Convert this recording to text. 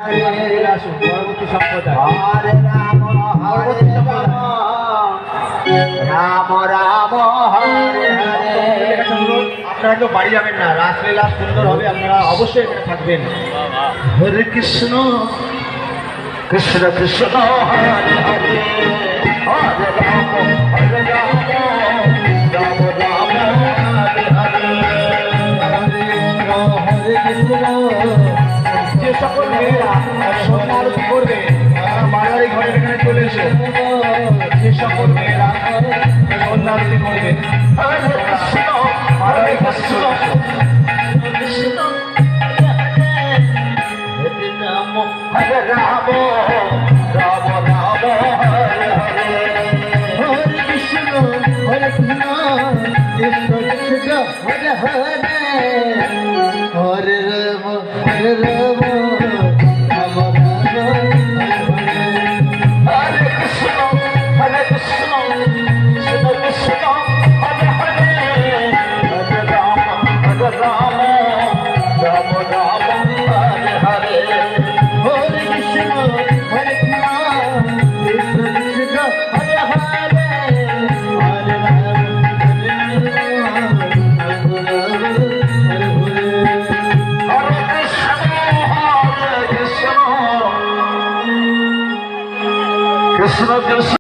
পরবর্তী সম্প্রদায় হরে রাম হরে রাম রাম রাম হরে হরে। আপনারা কেউ বাড়ি যাবেন না, রাসলীলা সুন্দর হবে, আপনারা অবশ্যই এখানে থাকবেন। হরে কৃষ্ণ কৃষ্ণ কৃষ্ণ হরে হরে হরে রাম হরে রাম রাম রাম হরে হরে। হরে কৃষ্ণ যে সকল মেয়েরা সন্ধ্যা আরতি করবে তারা বাড়াবাড়ি ঘরের এখানে চলে এসো। যে সকল মেয়েরা সন্ধ্যা আরতি করবে বাড়াবাড়ি ঘরে চলে এসো। হরে রাম রাম রাম হরে হরে। হরে কৃষ্ণ হরে কৃষ্ণ কৃষ্ণ কৃষ্ণ হরে হরে। হরে রাম হরে রাম রাম রাম হরে হরে। হরে কৃষ্ণ হরে কৃষ্ণ কৃষ্ণ কৃষ্ণ হরে হরে। হরে রাম হরে রাম রাম রাম হরে হরে। হরে কৃষ্ণ হরে কৃষ্ণ কৃষ্ণ কৃষ্ণ হরে হরে। হরে রাম হরে রাম রাম রাম হরে হরে। হরে কৃষ্ণ কৃষ্ণ কৃষ্ণ